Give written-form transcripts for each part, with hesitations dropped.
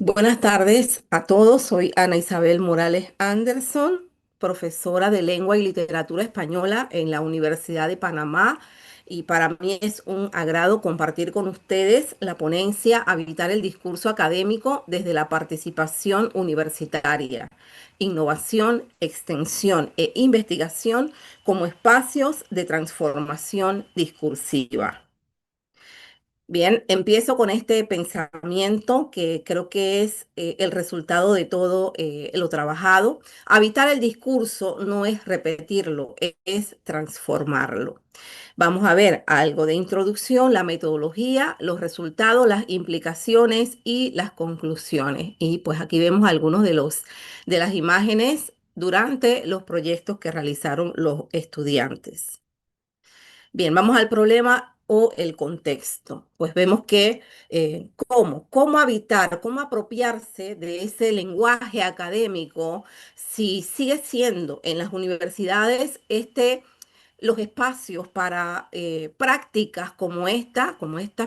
Buenas tardes a todos. Soy Ana Isabel Morales Anderson, profesora de Lengua y Literatura Española en la Universidad de Panamá. Y para mí es un agrado compartir con ustedes la ponencia Habilitar el discurso académico desde la participación universitaria, innovación, extensión e investigación como espacios de transformación discursiva. Bien, empiezo con este pensamiento que creo que es el resultado de todo lo trabajado. Habitar el discurso no es repetirlo, es transformarlo. Vamos a ver algo de introducción, la metodología, los resultados, las implicaciones y las conclusiones. Y pues aquí vemos algunos de las imágenes durante los proyectos que realizaron los estudiantes. Bien, vamos al problema o el contexto. Pues vemos que cómo habitar, cómo apropiarse de ese lenguaje académico si sigue siendo en las universidades los espacios para prácticas como estas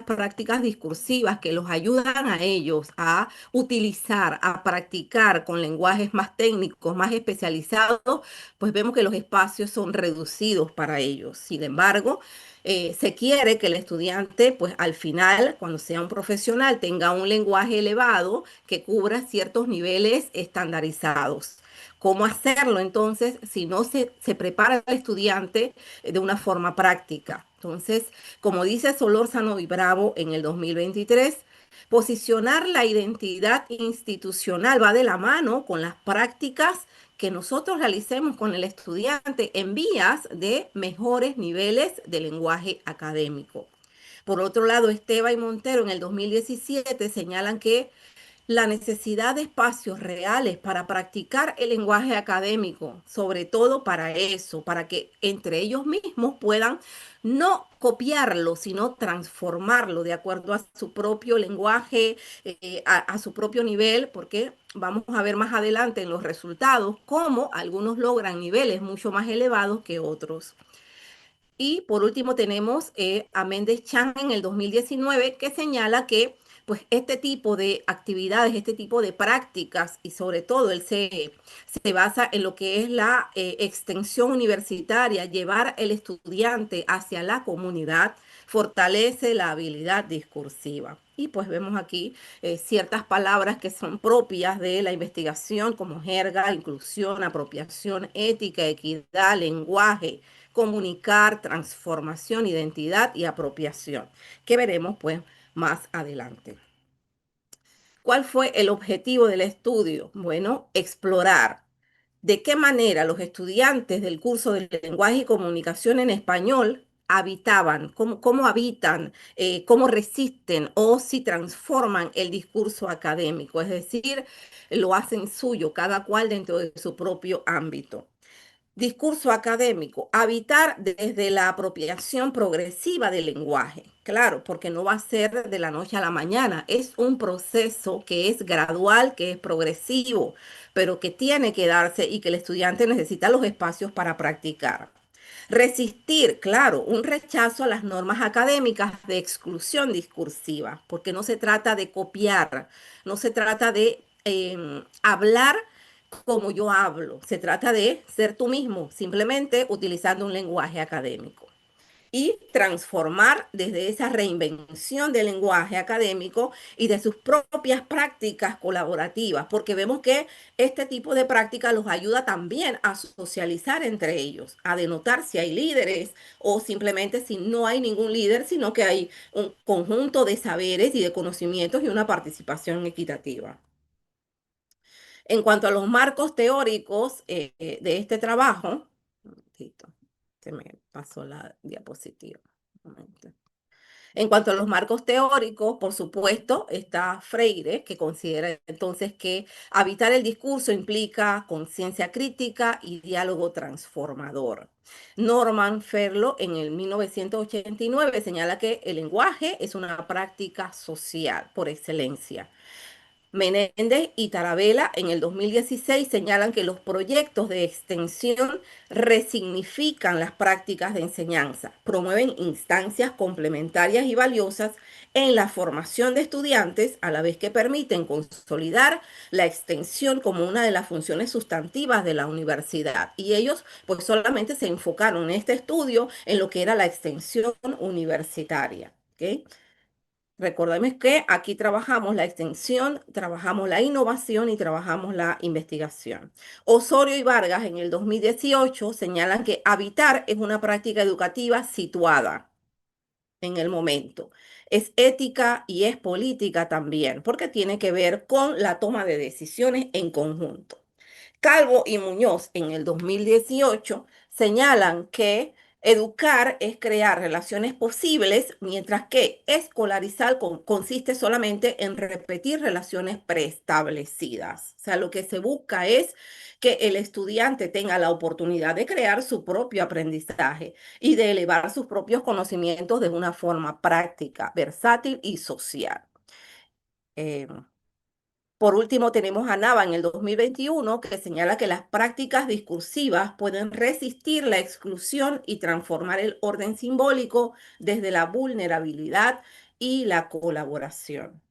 prácticas discursivas que los ayudan a ellos a utilizar, a practicar con lenguajes más técnicos, más especializados, pues vemos que los espacios son reducidos para ellos. Sin embargo, se quiere que el estudiante, pues al final, cuando sea un profesional, tenga un lenguaje elevado que cubra ciertos niveles estandarizados. ¿Cómo hacerlo entonces si no se prepara el estudiante de una forma práctica? Entonces, como dice Solórzano y Bravo en el 2023, posicionar la identidad institucional va de la mano con las prácticas que nosotros realicemos con el estudiante en vías de mejores niveles de lenguaje académico. Por otro lado, Esteba y Montero en el 2017 señalan que la necesidad de espacios reales para practicar el lenguaje académico, sobre todo para eso, para que entre ellos mismos puedan no copiarlo, sino transformarlo de acuerdo a su propio lenguaje, a su propio nivel, porque vamos a ver más adelante en los resultados cómo algunos logran niveles mucho más elevados que otros. Y por último tenemos a Méndez Chan en el 2019 que señala que pues este tipo de actividades, este tipo de prácticas y sobre todo se basa en lo que es la extensión universitaria, llevar el estudiante hacia la comunidad, fortalece la habilidad discursiva. Y pues vemos aquí ciertas palabras que son propias de la investigación como jerga, inclusión, apropiación, ética, equidad, lenguaje, comunicar, transformación, identidad y apropiación, que veremos pues más adelante. ¿Cuál fue el objetivo del estudio? Bueno, explorar de qué manera los estudiantes del curso de lenguaje y comunicación en español habitaban, cómo habitan, cómo resisten o si transforman el discurso académico, es decir, lo hacen suyo, cada cual dentro de su propio ámbito. Discurso académico, habitar desde la apropiación progresiva del lenguaje. Claro, porque no va a ser de la noche a la mañana, es un proceso que es gradual, que es progresivo, pero que tiene que darse y que el estudiante necesita los espacios para practicar. Resistir, claro, un rechazo a las normas académicas de exclusión discursiva, porque no se trata de copiar, no se trata de hablar como yo hablo. Se trata de ser tú mismo, simplemente utilizando un lenguaje académico. Y transformar desde esa reinvención del lenguaje académico y de sus propias prácticas colaborativas, porque vemos que este tipo de práctica los ayuda también a socializar entre ellos, a denotar si hay líderes o simplemente si no hay ningún líder, sino que hay un conjunto de saberes y de conocimientos y una participación equitativa. En cuanto a los marcos teóricos de este trabajo, un momentito, se me pasó la diapositiva. Un momento. En cuanto a los marcos teóricos, por supuesto, está Freire, que considera entonces que habitar el discurso implica conciencia crítica y diálogo transformador. Norman Ferlo, en el 1989, señala que el lenguaje es una práctica social por excelencia. Menéndez y Tarabella en el 2016 señalan que los proyectos de extensión resignifican las prácticas de enseñanza, promueven instancias complementarias y valiosas en la formación de estudiantes, a la vez que permiten consolidar la extensión como una de las funciones sustantivas de la universidad. Y ellos pues solamente se enfocaron en este estudio en lo que era la extensión universitaria. ¿Ok? Recordemos que aquí trabajamos la extensión, trabajamos la innovación y trabajamos la investigación. Osorio y Vargas en el 2018 señalan que habitar es una práctica educativa situada en el momento. Es ética y es política también, porque tiene que ver con la toma de decisiones en conjunto. Calvo y Muñoz en el 2018 señalan que educar es crear relaciones posibles, mientras que escolarizar consiste solamente en repetir relaciones preestablecidas. O sea, lo que se busca es que el estudiante tenga la oportunidad de crear su propio aprendizaje y de elevar sus propios conocimientos de una forma práctica, versátil y social. Eh, por último, tenemos a Nava en el 2021 que señala que las prácticas discursivas pueden resistir la exclusión y transformar el orden simbólico desde la vulnerabilidad y la colaboración.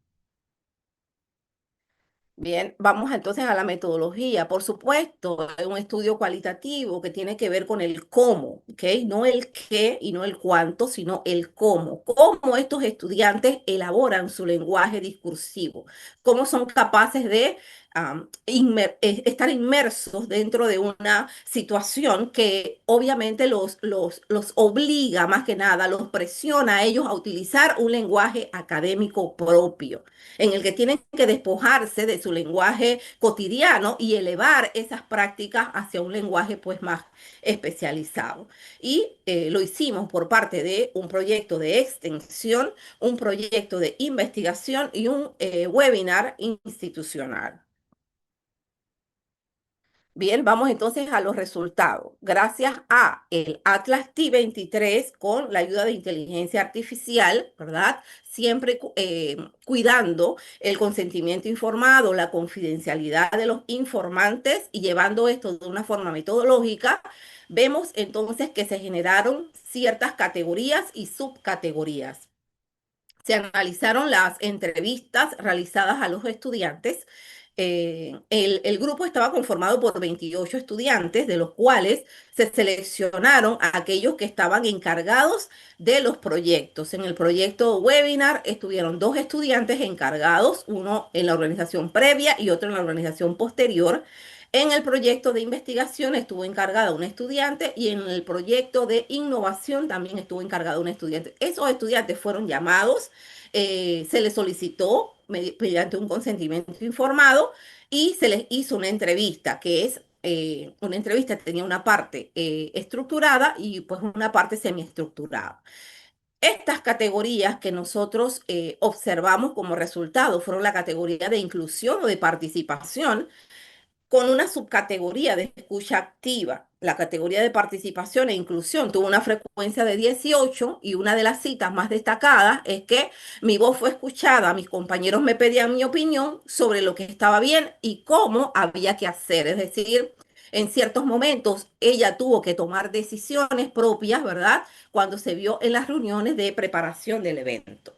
Bien, vamos entonces a la metodología. Por supuesto, es un estudio cualitativo que tiene que ver con el cómo, ¿ok? No el qué y no el cuánto, sino el cómo. Cómo estos estudiantes elaboran su lenguaje discursivo, cómo son capaces de estar inmersos dentro de una situación que obviamente los obliga más que nada, los presiona a ellos a utilizar un lenguaje académico propio en el que tienen que despojarse de su lenguaje cotidiano y elevar esas prácticas hacia un lenguaje pues más especializado. Y lo hicimos por parte de un proyecto de extensión, un proyecto de investigación y un webinar institucional. Bien, vamos entonces a los resultados. Gracias a el Atlas T23 con la ayuda de inteligencia artificial, ¿verdad? Siempre cuidando el consentimiento informado, la confidencialidad de los informantes y llevando esto de una forma metodológica, vemos entonces que se generaron ciertas categorías y subcategorías. Se analizaron las entrevistas realizadas a los estudiantes. El grupo estaba conformado por 28 estudiantes, de los cuales se seleccionaron a aquellos que estaban encargados de los proyectos. En el proyecto webinar estuvieron dos estudiantes encargados, uno en la organización previa y otro en la organización posterior. En el proyecto de investigación estuvo encargada un estudiante y en el proyecto de innovación también estuvo encargado un estudiante. Esos estudiantes fueron llamados, se les solicitó mediante un consentimiento informado y se les hizo una entrevista, que es una entrevista que tenía una parte estructurada y pues una parte semiestructurada. Estas categorías que nosotros observamos como resultado fueron la categoría de inclusión o de participación, con una subcategoría de escucha activa. La categoría de participación e inclusión tuvo una frecuencia de 18 y una de las citas más destacadas es que mi voz fue escuchada, mis compañeros me pedían mi opinión sobre lo que estaba bien y cómo había que hacer. Es decir, en ciertos momentos ella tuvo que tomar decisiones propias, ¿verdad? Cuando se vio en las reuniones de preparación del evento.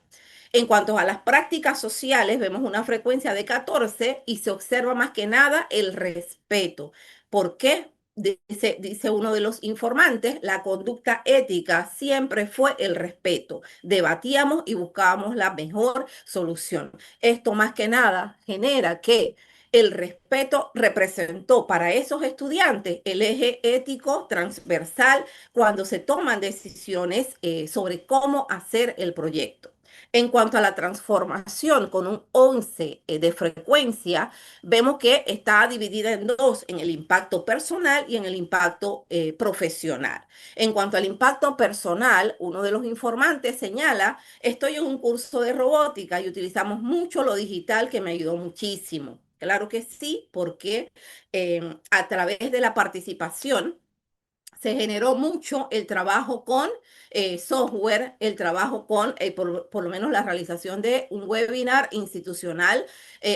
En cuanto a las prácticas sociales, vemos una frecuencia de 14 y se observa más que nada el respeto. ¿Por qué? Dice uno de los informantes, la conducta ética siempre fue el respeto. Debatíamos y buscábamos la mejor solución. Esto más que nada genera que el respeto representó para esos estudiantes el eje ético transversal cuando se toman decisiones sobre cómo hacer el proyecto. En cuanto a la transformación con un 11 de frecuencia, vemos que está dividida en dos, en el impacto personal y en el impacto profesional. En cuanto al impacto personal, uno de los informantes señala, estoy en un curso de robótica y utilizamos mucho lo digital que me ayudó muchísimo. Claro que sí, porque a través de la participación se generó mucho el trabajo con software el trabajo con, por lo menos la realización de un webinar institucional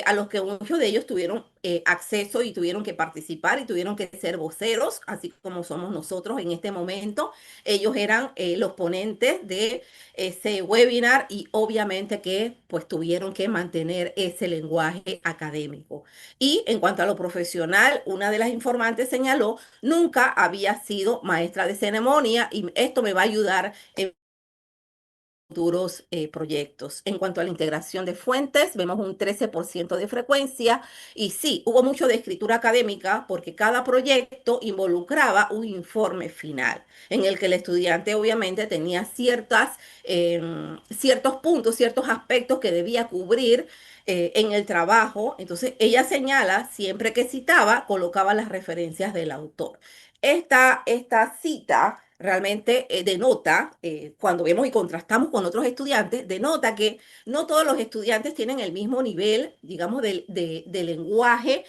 a los que muchos de ellos tuvieron acceso y tuvieron que participar y tuvieron que ser voceros, así como somos nosotros en este momento. Ellos eran los ponentes de ese webinar y obviamente que pues tuvieron que mantener ese lenguaje académico. Y en cuanto a lo profesional, una de las informantes señaló, nunca había sido maestra de ceremonia y esto me va a ayudar en futuros proyectos. En cuanto a la integración de fuentes, vemos un 13% de frecuencia y sí, hubo mucho de escritura académica porque cada proyecto involucraba un informe final en el que el estudiante obviamente tenía ciertos puntos, ciertos aspectos que debía cubrir en el trabajo. Entonces, ella señala, siempre que citaba, colocaba las referencias del autor. Esta cita realmente denota, cuando vemos y contrastamos con otros estudiantes, denota que no todos los estudiantes tienen el mismo nivel, digamos, de lenguaje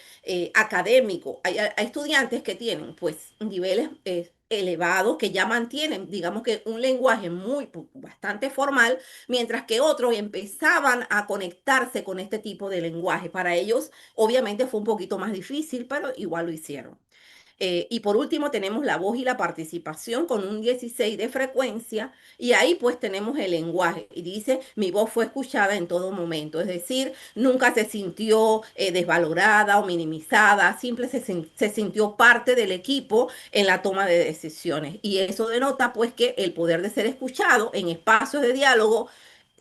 académico. Hay estudiantes que tienen, pues, niveles elevados, que ya mantienen, digamos que un lenguaje bastante formal, mientras que otros empezaban a conectarse con este tipo de lenguaje. Para ellos, obviamente, fue un poquito más difícil, pero igual lo hicieron. Y por último tenemos la voz y la participación con un 16 de frecuencia y ahí pues tenemos el lenguaje y dice mi voz fue escuchada en todo momento, es decir, nunca se sintió desvalorada o minimizada, se sintió parte del equipo en la toma de decisiones y eso denota pues que el poder de ser escuchado en espacios de diálogo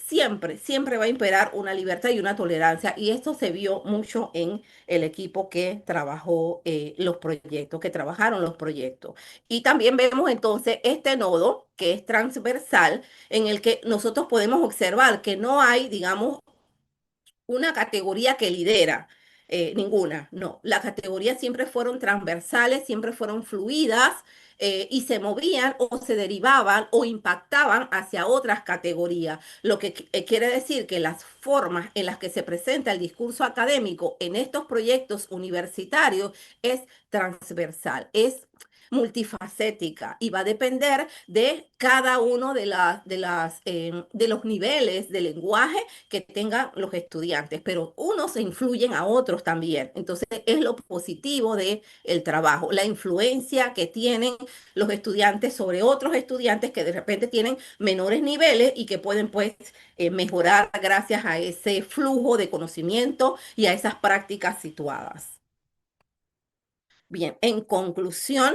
siempre va a imperar una libertad y una tolerancia. Y esto se vio mucho en el equipo que trabajó los proyectos, que trabajaron los proyectos. Y también vemos entonces este nodo que es transversal, en el que nosotros podemos observar que no hay, digamos, una categoría que lidera, ninguna, no. Las categorías siempre fueron transversales, siempre fueron fluidas y se movían o se derivaban o impactaban hacia otras categorías, lo que quiere decir que las formas en las que se presenta el discurso académico en estos proyectos universitarios es transversal, es multifacética y va a depender de cada uno de los niveles de lenguaje que tengan los estudiantes, pero unos se influyen a otros también. Entonces, es lo positivo de el trabajo, la influencia que tienen los estudiantes sobre otros estudiantes que de repente tienen menores niveles y que pueden pues mejorar gracias a ese flujo de conocimiento y a esas prácticas situadas. Bien, en conclusión,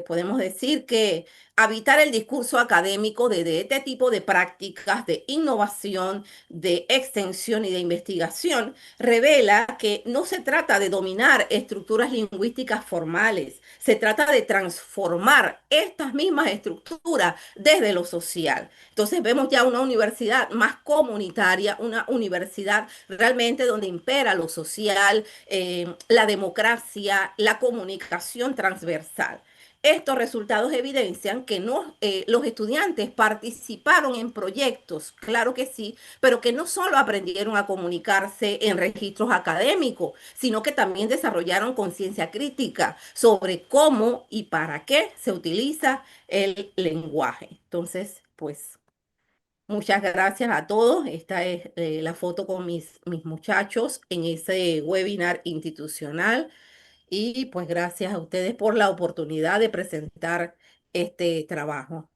podemos decir que habitar el discurso académico de este tipo de prácticas de innovación, de extensión y de investigación revela que no se trata de dominar estructuras lingüísticas formales, se trata de transformar estas mismas estructuras desde lo social. Entonces vemos ya una universidad más comunitaria, una universidad realmente donde impera lo social, la democracia, la comunicación transversal. Estos resultados evidencian que no, los estudiantes participaron en proyectos, claro que sí, pero que no solo aprendieron a comunicarse en registros académicos, sino que también desarrollaron conciencia crítica sobre cómo y para qué se utiliza el lenguaje. Entonces, pues muchas gracias a todos. Esta es la foto con mis muchachos en ese webinar institucional. Y pues gracias a ustedes por la oportunidad de presentar este trabajo.